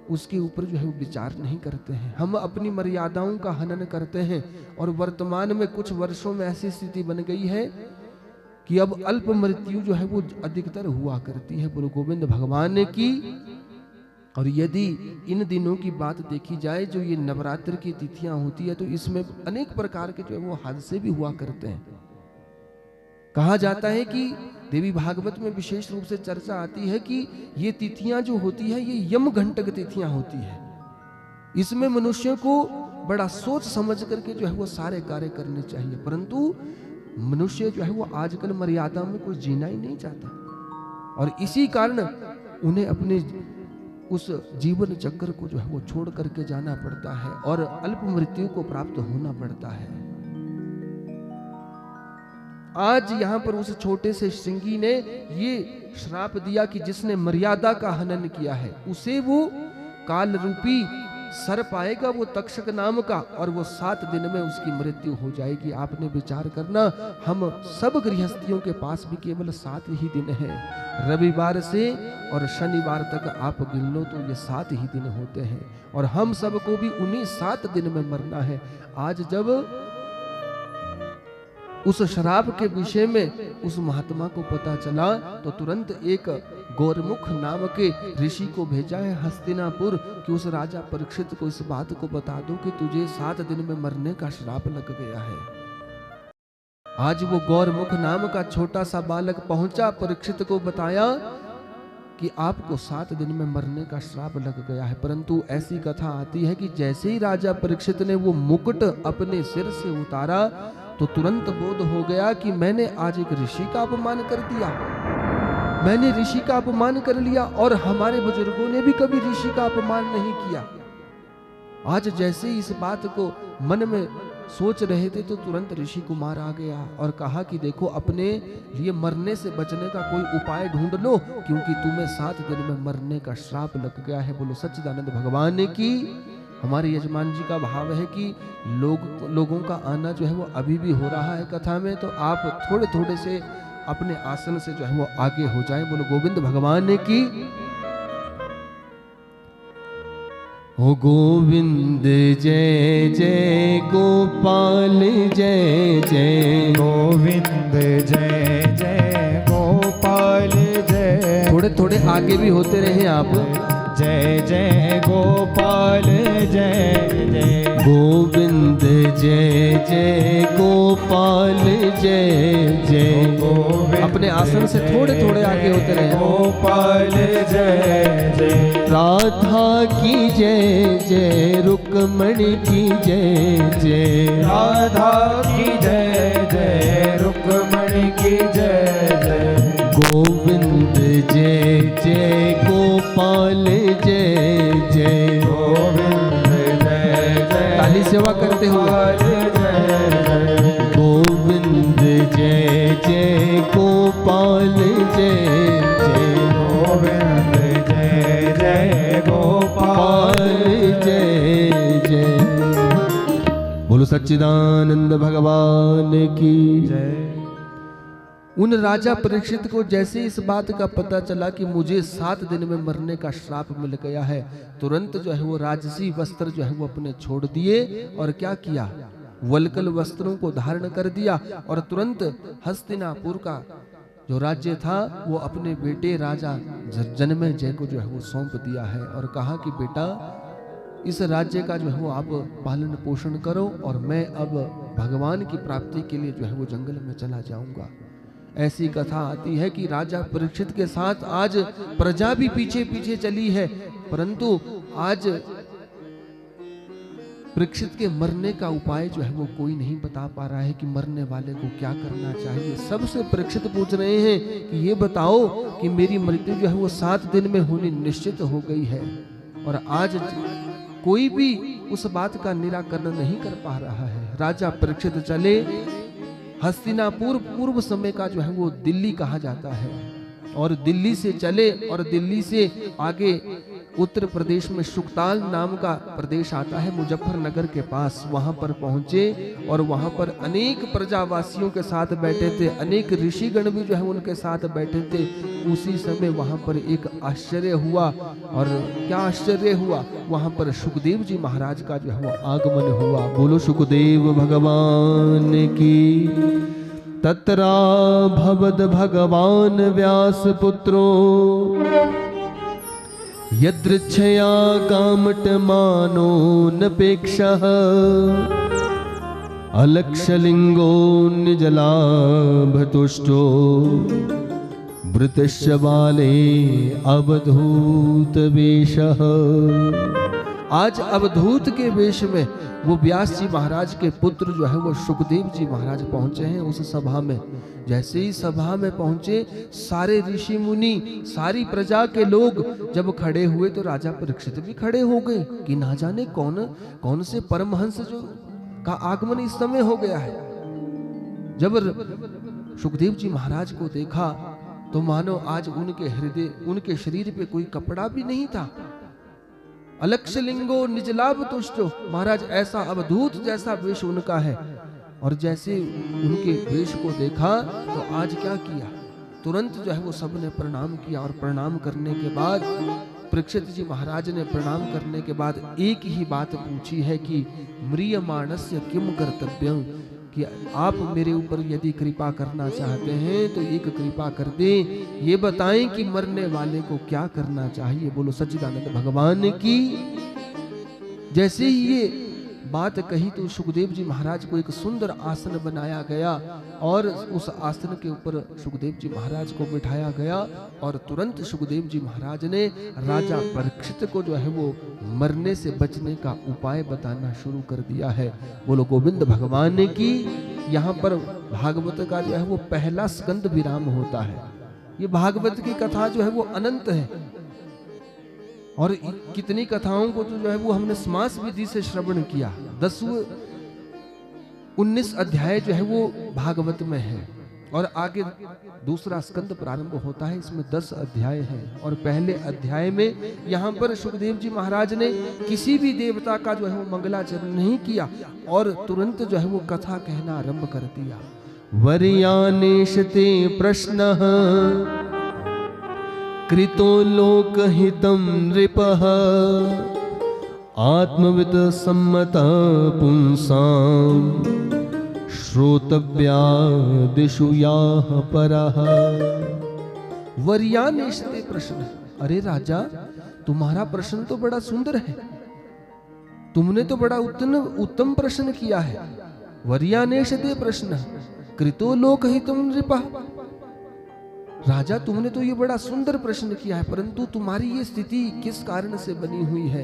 उसके ऊपर जो है वो विचार नहीं करते हैं। हम अपनी मर्यादाओं का हनन करते हैं, और वर्तमान में कुछ वर्षों में ऐसी स्थिति बन गई है कि अब अल्प मृत्यु जो है वो अधिकतर हुआ करती है। बोलो गोविंद भगवान की। और यदि इन दिनों की बात देखी जाए, जो ये नवरात्र की तिथियां होती है, तो इसमें अनेक प्रकार के जो है वो हादसे भी हुआ करते हैं। कहा जाता है कि देवी भागवत में विशेष रूप से चर्चा आती है कि ये तिथियां जो होती है ये यम घंटक तिथियां होती है। इसमें मनुष्य को बड़ा सोच समझ करके जो है वो सारे कार्य करने चाहिए, परंतु मनुष्य जो है वो आजकल मर्यादा में कुछ जीना ही नहीं चाहता, और इसी कारण उन्हें अपने उस जीवन चक्र को जो है वो छोड़ करके जाना पड़ता है और अल्प मृत्यु को प्राप्त होना पड़ता है। आज यहां पर उस छोटे से श्रृंगी ने ये श्राप दिया कि जिसने मर्यादा का हनन किया है उसे वो काल रूपी सर्प आएगा, वो तक्षक नाम का, और वो 7 दिन में उसकी मृत्यु हो जाएगी। आपने विचार करना, हम सब गृहस्थियों के पास भी केवल 7 ही दिन है। रविवार से और शनिवार तक आप गिन लो तो ये 7 ही दिन होते हैं, और हम सबको भी उन्हीं 7 दिन में मरना है। आज जब उस शराब के विषय में उस महात्मा को पता चला तो तुरंत एक गौरमुख नाम के ऋषि को भेजा है हस्तिनापुर कि उस राजा परीक्षित को इस बात को बता दो कि तुझे 7 दिन में मरने का श्राप लग गया है। आज वो गौरमुख नाम का छोटा सा बालक पहुंचा, परीक्षित को बताया कि आपको 7 दिन में मरने का श्राप लग गया है। परंतु ऐसी कथा आती है कि जैसे ही राजा परीक्षित ने वो मुकुट अपने सिर से उतारा तो तुरंत बोध हो गया कि मैंने आज एक ऋषि का अपमान कर दिया, मैंने ऋषि का अपमान कर लिया, और हमारे बुजुर्गों ने भी कभी ऋषि का अपमान नहीं किया। आज जैसे ही इस बात को मन में सोच रहे थे तो तुरंत ऋषि कुमार आ गया और कहा कि देखो, अपने लिए मरने से बचने का कोई उपाय ढूंढ लो, क्योंकि तुम्हें 7 दिन में मरने का श्राप लग गया है। बोलो सच्चिदानंद भगवान की। हमारे यजमान जी का भाव है कि लोगों का आना जो है वो अभी भी हो रहा है कथा में, तो आप थोड़े थोड़े से अपने आसन से जो है वो आगे हो जाएं। बोलो गोविंद भगवान की। ओ गोविंद जय जय गोपाल जय जय, गोविंद जय जय गोपाल जय। थोड़े थोड़े आगे भी होते रहे आप। जय जय गोपाल जय जय, गोविंद जय जय गोपाल जय जय। अपने आसन से थोड़े थोड़े आगे होते रहे। गोपाल जय जय, राधा की जय जय, रुक्मणी की जय जय, राधा की जय जय, रुक्मणी की जय जय। गोविंद जय जय गोपाल जय जय, गोविंद जय जय, ताली सेवा करते हुए। गोविंद जय जय गोपाल जय जय, गोविंद जय जय गोपाल जय जय। बोलो सच्चिदानंद भगवान की जय। उन राजा परीक्षित को जैसे इस बात का पता चला कि मुझे 7 दिन में मरने का श्राप मिल गया है, तुरंत जो है वो राजसी वस्त्र जो है वो अपने छोड़ दिए और क्या किया, वल्कल वस्त्रों को धारण कर दिया और तुरंत हस्तिनापुर का जो राज्य था वो अपने बेटे राजा जनमेजय को जो है वो सौंप दिया है और कहा कि बेटा इस राज्य का जो है वो आप पालन पोषण करो और मैं अब भगवान की प्राप्ति के लिए जो है वो जंगल में चला जाऊंगा। ऐसी कथा आती है कि राजा परीक्षित के साथ आज प्रजा भी पीछे पीछे चली है, परंतु आज परीक्षित के मरने का उपाय जो है वो कोई नहीं बता पा रहा है कि मरने वाले को क्या करना चाहिए। सबसे परीक्षित पूछ रहे हैं कि ये बताओ कि मेरी मृत्यु जो है वो 7 दिन में होनी निश्चित हो गई है, और आज कोई भी उस बात का निराकरण नहीं कर पा रहा है। राजा परीक्षित चले हस्तिनापुर, पूर्व समय का जो है वो दिल्ली कहा जाता है, और दिल्ली से चले और दिल्ली से आगे उत्तर प्रदेश में शुक्ताल नाम का प्रदेश आता है, मुजफ्फरनगर के पास। वहां पर पहुंचे और वहां पर अनेक प्रजावासियों के साथ बैठे थे, अनेक ऋषिगण भी जो है उनके साथ बैठे थे। उसी समय वहां पर एक आश्चर्य हुआ, और क्या आश्चर्य हुआ, वहां पर सुखदेव जी महाराज का जो है वो आगमन हुआ। बोलो सुखदेव भगवान की। तत्रा भवद भगवान व्यास पुत्रो यदृच्छया कामटमानो नपेक्षः अलक्षलिंगो निजलाभतुष्टो वृतश्च बाले अवधूत वेशः। आज अवधूत के वेश में वो व्यास जी महाराज के पुत्र जो है वो सुखदेव जी महाराज पहुंचे हैं उस सभा में। जैसे ही सभा में पहुंचे, सारे ऋषि मुनि, सारी प्रजा के लोग जब खड़े हुए तो राजा परीक्षित भी खड़े हो गए कि ना जाने कौन कौन से परमहंस जो का आगमन इस समय हो गया है। जब सुखदेव जी महाराज को देखा तो मानो आज उनके हृदय, उनके शरीर पे कोई कपड़ा भी नहीं था। अलक्षलिंगो निजलाभ तुष्टो, महाराज ऐसा अवधूत जैसा वेश उनका है। और जैसे उनके वेश को देखा तो आज क्या किया, तुरंत जो है वो सबने प्रणाम किया, और प्रणाम करने के बाद परीक्षित जी महाराज ने प्रणाम करने के बाद एक ही बात पूछी है कि म्रियमाणस्य किम कर्तव्यम, कि आप मेरे ऊपर यदि कृपा करना चाहते हैं तो एक कृपा कर दें, ये बताएं कि मरने वाले को क्या करना चाहिए। बोलो सच्चिदानंद भगवान की। जैसे ही ये बात कही तो सुखदेव जी महाराज को एक सुंदर आसन बनाया गया, और उस आसन के ऊपर सुखदेव जी महाराज को बिठाया गया, और तुरंत सुखदेव जी महाराज ने राजा परीक्षित को जो है वो मरने से बचने का उपाय बताना शुरू कर दिया है। बोलो गोविंद भगवान की। यहाँ पर भागवत का जो है वो पहला स्कंद विराम होता है। ये भागवत की कथा जो है वो अनंत है, और कितनी कथाओं को तो जो है वो हमने समास विधि से श्रवण किया। 19 अध्याय जो है वो भागवत में है, और आगे दूसरा स्कंद प्रारंभ होता है, इसमें 10 अध्याय हैं। और पहले अध्याय में यहाँ पर सुखदेव जी महाराज ने किसी भी देवता का जो है वो मंगलाचरण नहीं किया, और तुरंत जो है वो कथा कहना आरंभ कर दिया। वर्यानेशते प्रश्नः कृतो लोकहितं नृपः आत्मविद सम्मत पुंसां श्रोतव्या दिशु याः परः। वर्यानेशते प्रश्न। अरे राजा, तुम्हारा प्रश्न तो बड़ा सुंदर है, तुमने तो बड़ा उत्तम प्रश्न किया है। वर्यानेशते प्रश्न कृतो लोकहितं नृपः। राजा, तुमने तो ये बड़ा सुंदर प्रश्न किया है, परंतु तुम्हारी ये स्थिति किस कारण से बनी हुई है।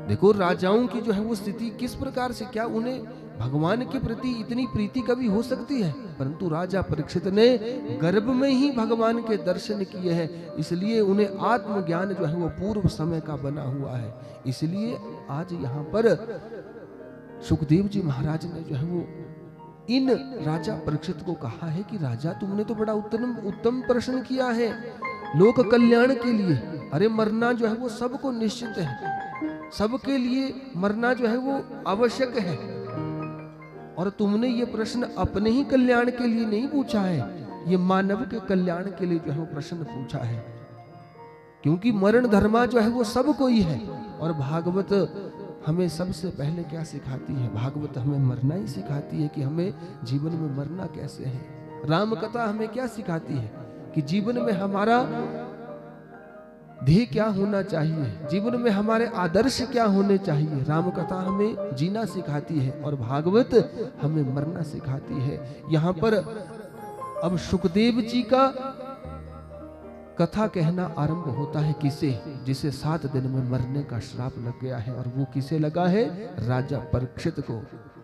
देखो, राजाओं की जो है वो स्थिति किस प्रकार से, क्या उन्हें भगवान के प्रति इतनी प्रीति कभी हो सकती है। परंतु राजा परीक्षित ने गर्भ में ही भगवान के दर्शन किए हैं, इसलिए उन्हें आत्मज्ञान जो है वो पूर्व समय का बना हुआ है। इसलिए आज यहाँ पर सुखदेव जी महाराज ने जो है वो इन राजा परीक्षित को कहा है कि राजा, तुमने तो बड़ा उत्तम प्रश्न किया है लोक कल्याण के लिए। अरे, मरना जो है वो सबको निश्चित है, सबके लिए मरना जो है वो आवश्यक है, और तुमने ये प्रश्न अपने ही कल्याण के लिए नहीं पूछा है, ये मानव के कल्याण के लिए जो है वो प्रश्न पूछा है। क्योंकि मरण धर्मा जो है वो सबको ही है, और भागवत हमें सबसे पहले क्या सिखाती है, भागवत हमें मरना ही सिखाती है कि हमें जीवन में मरना कैसे है। राम कथा हमें क्या सिखाती है कि जीवन में हमारा ध्येय क्या होना चाहिए, जीवन में हमारे आदर्श क्या होने चाहिए। राम कथा हमें जीना सिखाती है और भागवत हमें मरना सिखाती है। यहाँ पर अब सुखदेव जी का कथा कहना आरंभ होता है किसे, जिसे 7 दिन में मरने का श्राप लग गया है। और वो किसे लगा है? राजा परीक्षित को।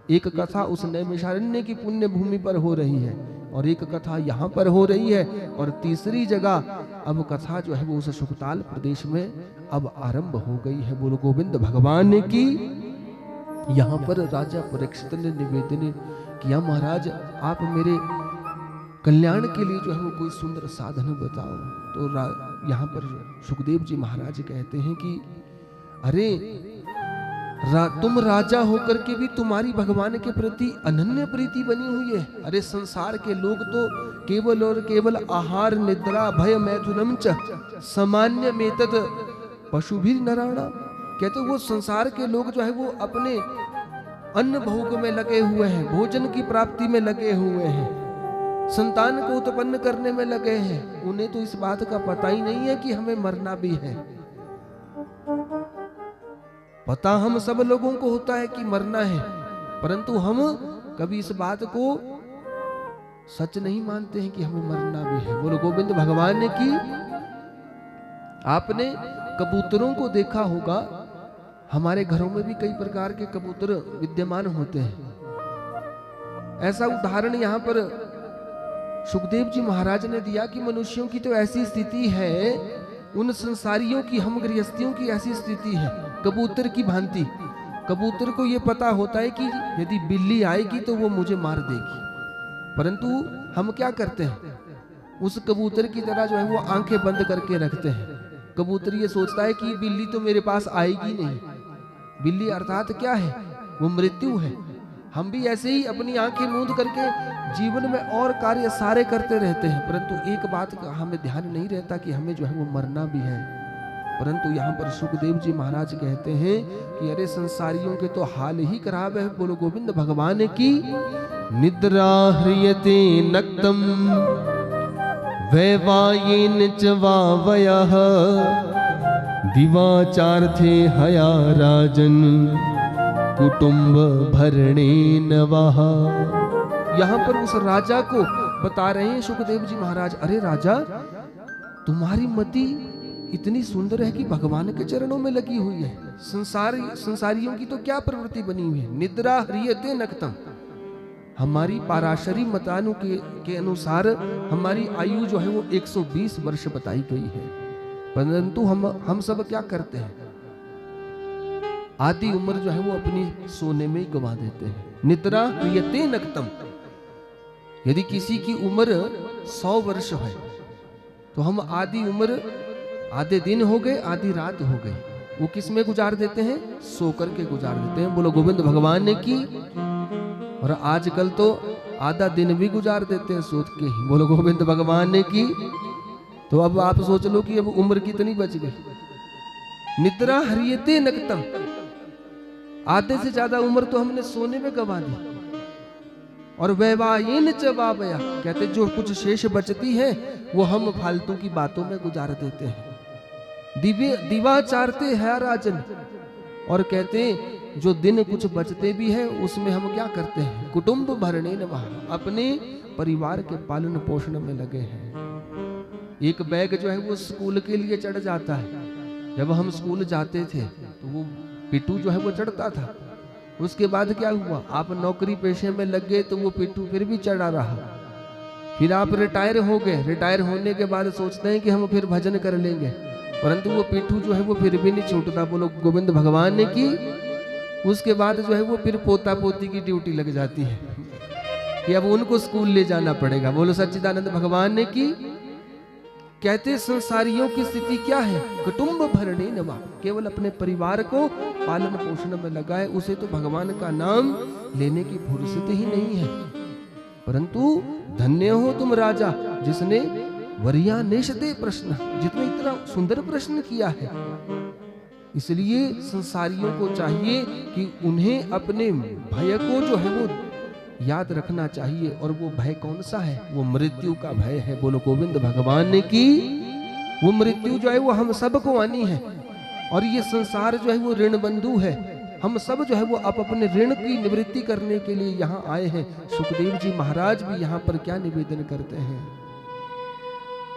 एक कथा उस नैमिषारण्य की पुण्य भूमि पर हो रही है और एक कथा यहाँ पर हो रही है, और तीसरी जगह अब कथा जो है वो उस सुखताल प्रदेश में अब आरंभ हो गई है। बोलो गोविंद भगवान की। यहाँ पर राजा परीक्षित ने निवेदन किया, महाराज आप मेरे कल्याण के लिए जो है वो कोई सुंदर साधन बताओ। तो यहाँ पर सुखदेव जी महाराज कहते हैं कि अरे तुम राजा होकर के भी तुम्हारी भगवान के प्रति अनन्य प्रीति बनी हुई है। अरे संसार के लोग तो केवल और केवल आहार निद्रा भय मैथुनम च सामान्य मेतद पशु भी नराणा। कहते वो संसार के लोग जो है वो अपने अन्न भोग में लगे हुए हैं, भोजन की प्राप्ति में लगे हुए हैं, संतान को उत्पन्न करने में लगे हैं। उन्हें तो इस बात का पता ही नहीं है कि हमें मरना भी है। पता हम सब लोगों को होता है कि मरना है, परंतु हम कभी इस बात को सच नहीं मानते हैं कि हमें मरना भी है। बोलो गोविंद भगवान ने की। आपने कबूतरों को देखा होगा, हमारे घरों में भी कई प्रकार के कबूतर विद्यमान होते हैं। ऐसा उदाहरण यहाँ पर सुखदेव जी महाराज ने दिया कि मनुष्यों की तो ऐसी स्थिति है, उन संसारियों की, हम गृहस्थियों की ऐसी स्थिति है कबूतर की भांति। कबूतर को ये पता होता है कि यदि बिल्ली आएगी तो वो मुझे मार देगी, परंतु हम क्या करते हैं, उस कबूतर की तरह जो है वो आंखें बंद करके रखते हैं। कबूतर ये सोचता है कि बिल्ली तो मेरे पास आएगी नहीं। बिल्ली अर्थात क्या है? वो मृत्यु है। हम भी ऐसे ही अपनी आंखें मूंद करके जीवन में और कार्य सारे करते रहते हैं, परंतु एक बात का हमें ध्यान नहीं रहता कि हमें जो है वो मरना भी है। परंतु यहाँ पर सुखदेव जी महाराज कहते हैं कि अरे संसारियों के तो हाल ही खराब है। बोलो गोविंद भगवान की। निद्रा ह्रियते नक्तम वैवायेन च वावयः दिवाचार्थे हया राजन कुटुंब भरणेन वः। यहाँ पर उस राजा को बता रहे हैं सुखदेव जी महाराज, अरे राजा तुम्हारी मति इतनी सुंदर है कि भगवान के चरणों में लगी हुई है। संसारियों की तो क्या प्रवृत्ति बनी हुई है? निद्रा ह्रियते नक्तम। हमारी पाराशरी मतानु के अनुसार हमारी आयु जो है वो 120 वर्ष बताई गई है, परंतु हम सब क्या करते हैं, आधी उम्र जो है वो अपनी सोने में ही गंवा देते हैं। निद्रा ह्रियते नक्तम। यदि किसी की उम्र 100 वर्ष है तो हम आधी उम्र, आधे दिन हो गए, आधी रात हो गई, वो किस में गुजार देते हैं? सो करके गुजार देते हैं। बोलो गोविंद भगवान ने की। और आजकल तो आधा दिन भी गुजार देते हैं सोच के ही। बोलो गोविंद भगवान ने की। तो अब आप सोच लो कि अब उम्र कितनी बच गई। निद्रा ह्रियते नक्तम, आधे से ज्यादा उम्र तो हमने सोने में गंवा दी। और वैवायेन च वावयः, कहते जो कुछ शेष बचती है वो हम फालतू की बातों में गुजार देते हैं। दिवाचारते है राजन, और कहते जो दिन कुछ बचते भी है उसमें हम क्या करते हैं? कुटुंब भरणेन वः, अपने परिवार के पालन पोषण में लगे हैं। एक बैग जो है वो स्कूल के लिए चढ़ जाता है। जब हम स्कूल जाते थे तो वो पिट्ठू जो है वो चढ़ता था। उसके बाद क्या हुआ? आप नौकरी पेशे में लग गए तो वो पिट्ठू फिर भी चढ़ा रहा। फिर आप रिटायर हो गए। रिटायर होने के बाद सोचते हैं कि हम फिर भजन कर लेंगे, परंतु वो पिट्ठू जो है वो फिर भी नहीं छूटता। बोलो गोविंद भगवान ने की। उसके बाद जो है वो फिर पोता पोती की ड्यूटी लग जाती है कि अब उनको स्कूल ले जाना पड़ेगा। बोलो सच्चिदानंद भगवान ने की। कहते संसारियों की स्थिति क्या है? कुटुंब भरणेन वः, केवल अपने परिवार को पालन पोषण में लगा है। उसे तो भगवान का नाम लेने की फुर्सत ही नहीं है। परंतु धन्य हो तुम राजा जिसने वर्यानेशते प्रश्न, जितने इतना सुंदर प्रश्न किया है। इसलिए संसारियों को चाहिए कि उन्हें अपने भय को जो है वो याद रखना चाहिए। और वो भय कौन सा है? वो मृत्यु का भय है। बोलो गोविंद भगवान ने की। वो मृत्यु जो है वो हम सबको आनी है, और ये संसार जो है वो ऋण बंधु है। हम सब जो है वो अब अपने ऋण की निवृत्ति करने के लिए यहाँ आए हैं। सुखदेव जी महाराज भी यहाँ पर क्या निवेदन करते हैं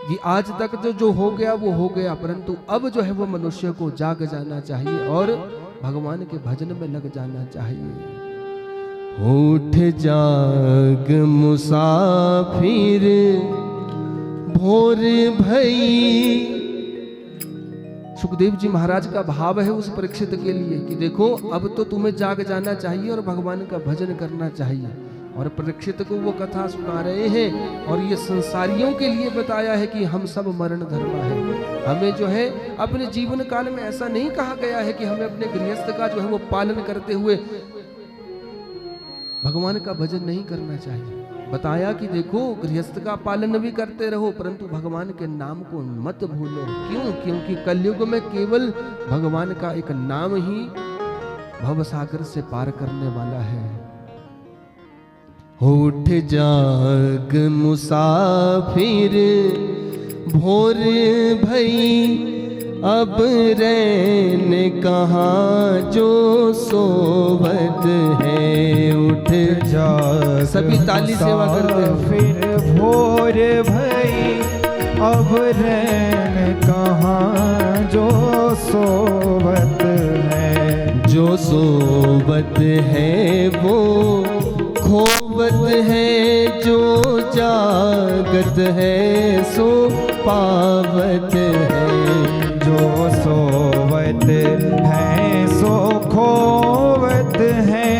कि आज तक जो हो गया वो हो गया, परंतु अब जो है वो मनुष्य को जाग जाना चाहिए और भगवान के भजन में लग जाना चाहिए। उठ जाग मुसाफिर भोर भई। सुखदेव जी महाराज का भाव है उस परीक्षित के लिए कि देखो अब तो तुम्हें जाग जाना चाहिए और भगवान का भजन करना चाहिए। और परीक्षित को वो कथा सुना रहे हैं और ये संसारियों के लिए बताया है कि हम सब मरण धर्म है। हमें जो है अपने जीवन काल में ऐसा नहीं कहा गया है कि हमें अपने गृहस्थ का जो है वो पालन करते हुए भगवान का भजन नहीं करना चाहिए। बताया कि देखो गृहस्थ का पालन भी करते रहो, परंतु भगवान के नाम को मत भूलो। क्यों? क्योंकि कलयुग में केवल भगवान का एक नाम ही भवसागर से पार करने वाला है। उठ जाग मुसाफिर भोर भई, अब रैन कहाँ जो सोवत है। उठ जाग सभी ताली सेवा करते हैं। फिर भोर भई, अब रैन कहाँ जो सोवत है। जो सोवत है वो खोवत है, जो जागत है सो पावत है। जो सोवत है सो खोवत है,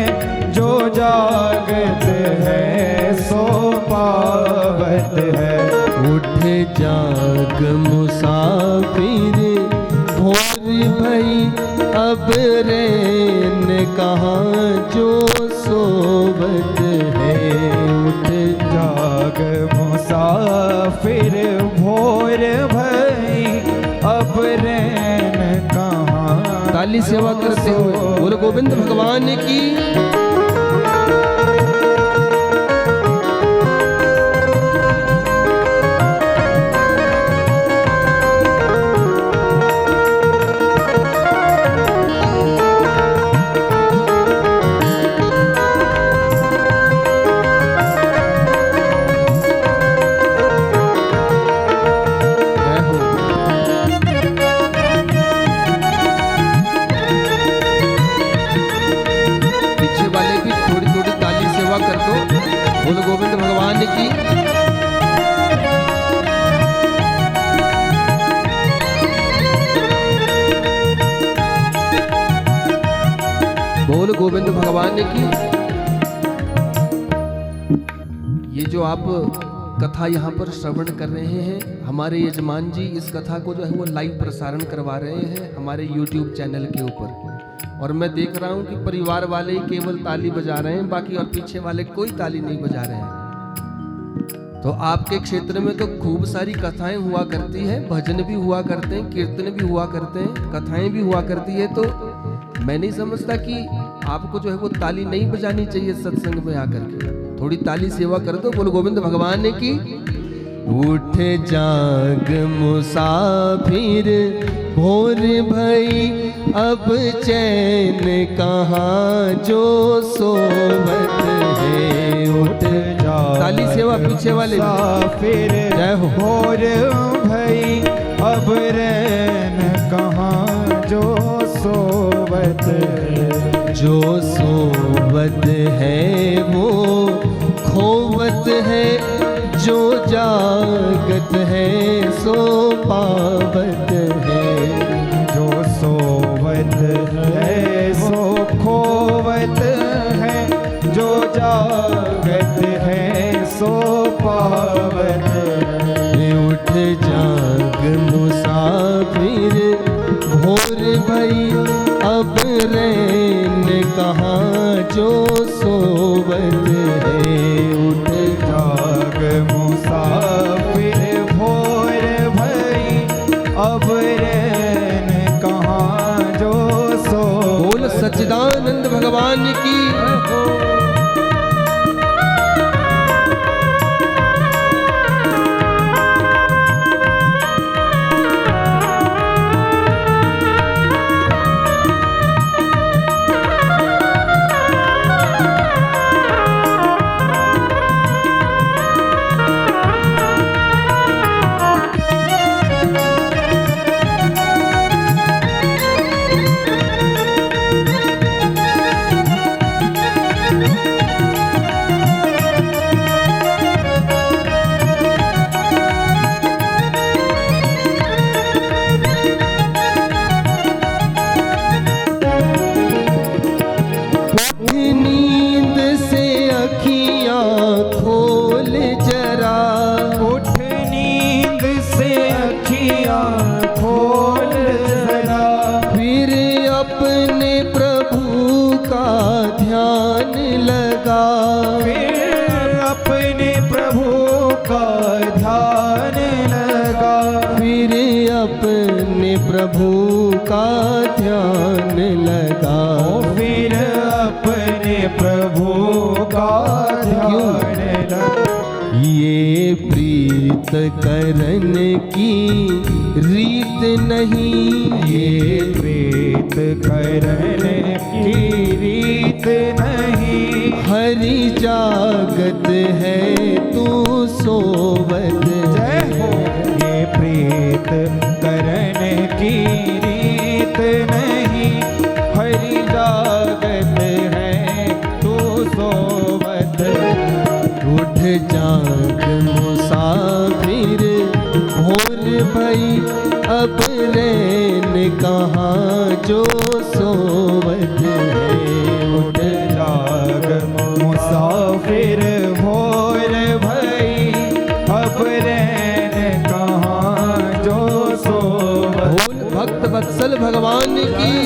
जो जागत है सो पावत है। उठ जाग मुसाफिर भोर भई, अब रैन कहाँ जो सोवत है। उठ जाग मुसाफिर भोर भई, अब रैन कहाँ। ताली सेवा करते हुए बोलो गोविंद भगवान की। बोलो गोविंद भगवान की। बोल गोविंद भगवान की। ये जो आप कथा यहाँ पर श्रवण कर रहे हैं, हमारे यजमान जी इस कथा को जो है वो लाइव प्रसारण करवा रहे हैं हमारे YouTube चैनल के ऊपर। और मैं देख रहा हूँ कि परिवार वाले ही केवल ताली बजा रहे हैं, बाकी और पीछे वाले कोई ताली नहीं बजा रहे हैं। तो आपके क्षेत्र में तो खूब सारी कथाएं हुआ करती है, भजन भी हुआ करते हैं, कीर्तन भी हुआ करते हैं, कथाएं भी हुआ करती है। तो मैं नहीं समझता कि आपको जो है वो ताली नहीं बजानी चाहिए सत्संग में आकर के। थोड़ी ताली सेवा कर दो। बोलो गोविंद भगवान की। उठ जाग मुसाफिर भोर भई, अब चैन कहाँ जो सोवत है। उठ जाग ताली सेवा पीछे वाले मुसाफिर जय हो। भोर भई, अब रैन कहाँ जो सोवत है। जो सोवत है वो खोवत है, जो जागत है सो पावत है। जो सोवत है सो खोवत है, जो जागत है सो पावत है। उठ जाग मुसाफिर भोर भई, अब रैन कहाँ जो सोवत है। उठ जाग मुसाफिर भोर भई, अब रैन कहाँ जो सो। बोल सच्चिदानंद भगवान की। लगा, फिर अपने प्रभु का ध्यान लगा, फिर अपने प्रभु का ध्यान लगा। फिर अपने प्रभु का ध्यान लगा। ये प्रीत करन की रीत नहीं, ये प्रीत करन की रीत नहीं, हरि जागत है तू सोवत जय हो। ये प्रीत करन की रीत नहीं, हरि जागत है तू सोवत। उठ जाग मुसाफिर भोर भई, अब रैन कहाँ जो सोवत है। उठ जाग मुसाफिर भोर भई, अब रैन कहाँ जो सोवत। बोल भक्त वत्सल भगवान की।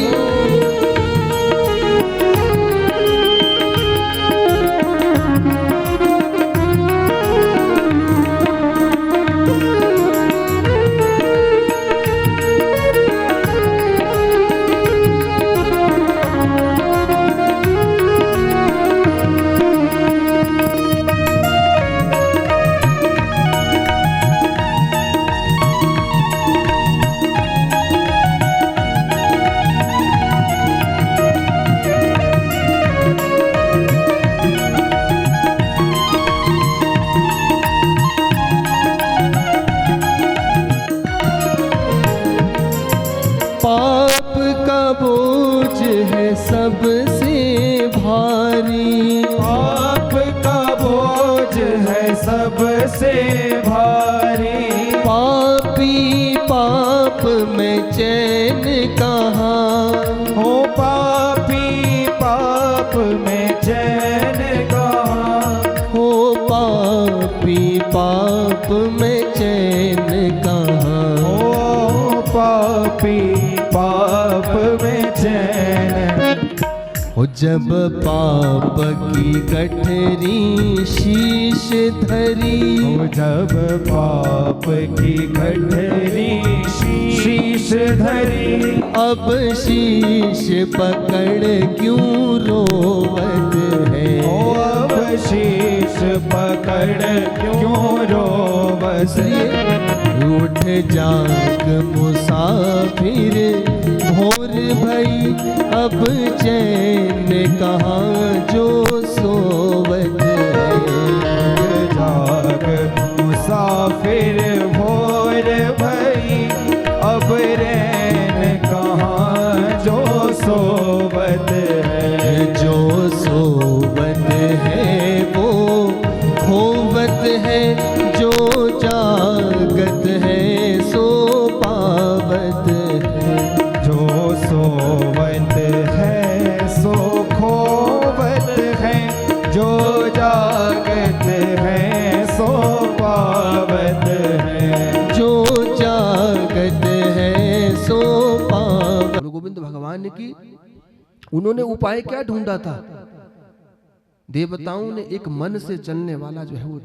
पाप का बोझ है सबसे भारी, पाप का बोझ है सबसे भारी, पापी पाप में चैन कहाँ। हो पापी पाप में चैन कहाँ। हो पापी पाप में चैन कहाँ। हो पापी पाप में चैन। हो जब पाप की गठरी शीश धरी, हो जब पाप की गठरी शीश धरी, अब शीश पकड़ क्यों रोवत है। ओ अब शीश पकड़ क्यों रोवत। उठ जाग मुसाफिर भोर भई, अब चैन कहाँ जो सोवत है। जाग मुसाफिर भोर भई, अब रैन कहाँ जो सोवत है। जो सोवत है वो खोवत है, जो जागत है सो पावत है। जो सोवत है सो खोवत है, जो जागत है सो पावत है। जो जागत है सो पावत। गुरु गोविंद भगवान की उन्होंने उपाय क्या ढूंढा था। देवताओं ने एक मन से चलने वाला जो है वो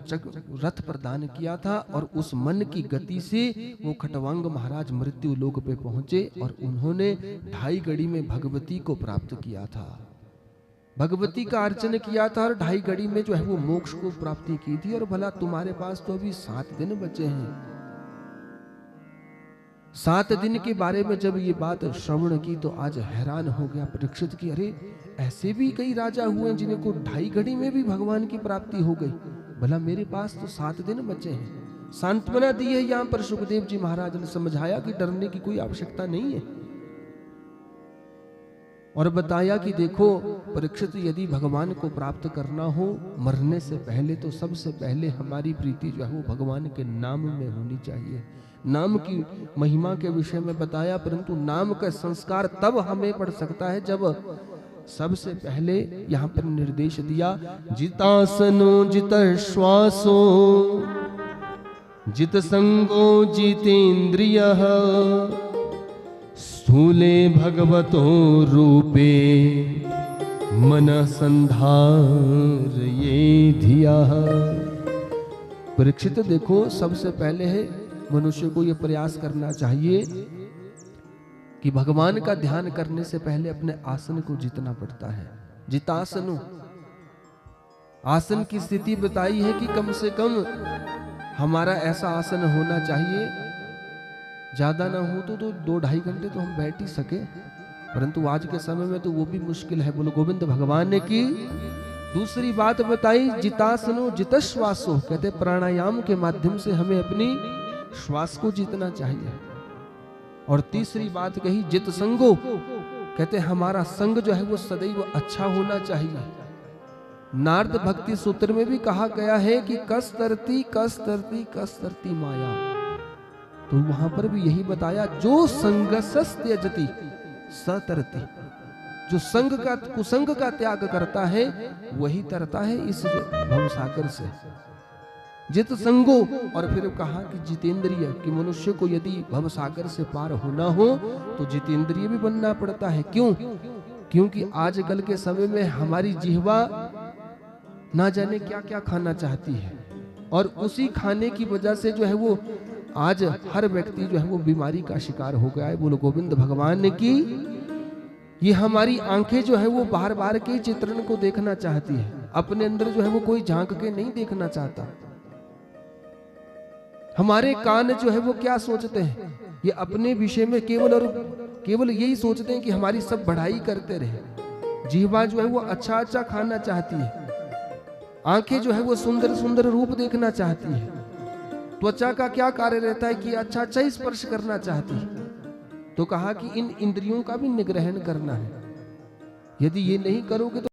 रथ प्रदान किया था, और उस मन की गति से वो खटवांग महाराज मृत्यु लोक पे पहुंचे और उन्होंने 2.5 घड़ी में भगवती को प्राप्त किया था। भगवती का अर्चन किया था और 2.5 घड़ी में जो है वो मोक्ष को प्राप्ति की थी। और भला तुम्हारे पास तो अभी 7 दिन बचे हैं। 7 दिन के बारे में जब ये बात श्रवण की तो आज हैरान हो गया परीक्षित की, अरे ऐसे भी कई राजा हुए जिन्हें को 2.5 घड़ी में भी भगवान की प्राप्ति हो गई। भला मेरे पास तो 7 दिन बचे हैं। सांत्वना दी है यहाँ पर सुखदेव जी महाराज ने, समझाया कि डरने की कोई आवश्यकता नहीं है। और बताया कि देखो परीक्षित, यदि भगवान को प्राप्त करना हो मरने से पहले, तो सबसे पहले हमारी प्रीति जो है वो भगवान के नाम में होनी चाहिए। नाम की महिमा के विषय में बताया, परंतु नाम का संस्कार तब हमें पड़ सकता है जब सबसे पहले यहाँ पर निर्देश दिया, जितासनो जित श्वासो जित संगो जितेन्द्रिय स्थूले भगवतो रूपे मन संधार ये धिया। परीक्षित देखो, सबसे पहले है मनुष्य को यह प्रयास करना चाहिए कि भगवान का ध्यान करने से पहले अपने आसन को जीतना पड़ता है। जितासनु, आसन की स्थिति बताई है कि कम से कम हमारा ऐसा आसन होना चाहिए, ज्यादा ना हो तो 2-2.5 घंटे तो हम बैठ ही सके, परंतु आज के समय में तो वो भी मुश्किल है। बोलो गोविंद भगवान ने की। दूसरी बात बताई जितासनो जितश्वासो, कहते प्राणायाम के माध्यम से हमें अपनी श्वास को जीतना चाहिए। और तीसरी बात कही जित संगो, कहते हमारा संग जो है वो सदैव अच्छा होना चाहिए। नारद भक्ति सूत्र में भी कहा गया है कि कस तरती कस तरती कस तरती माया, तो वहां पर भी यही बताया जो संगसस त्यजति सतरती, जो संग का कुसंग का त्याग करता है वही तरता है इस भवसागर से। जित संगो, और फिर कहा कि जितेंद्रिय, कि मनुष्य को यदि भवसागर से पार होना हो तो जितेंद्रिय भी बनना पड़ता है। क्यों? क्योंकि आजकल के समय में हमारी जिह्वा ना जाने क्या क्या खाना चाहती है, और उसी खाने की वजह से जो है वो आज हर व्यक्ति जो है वो बीमारी का शिकार हो गया है। बोलो गोविंद भगवान ने की। ये हमारी आंखें जो है वो बार बार के चित्रण को देखना चाहती है, अपने अंदर जो है वो कोई झांक के नहीं देखना चाहता। हमारे कान जो है वो क्या सोचते हैं, ये अपने विषय में केवल और केवल यही सोचते हैं कि हमारी सब बढ़ाई करते रहे। जीवा जो है वो अच्छा अच्छा खाना चाहती है, आंखें जो है वो सुंदर सुंदर रूप देखना चाहती है, त्वचा का क्या कार्य रहता है कि अच्छा अच्छा स्पर्श करना चाहती है। तो कहा कि इन इंद्रियों का भी निग्रहण करना है, यदि ये नहीं करोगे तो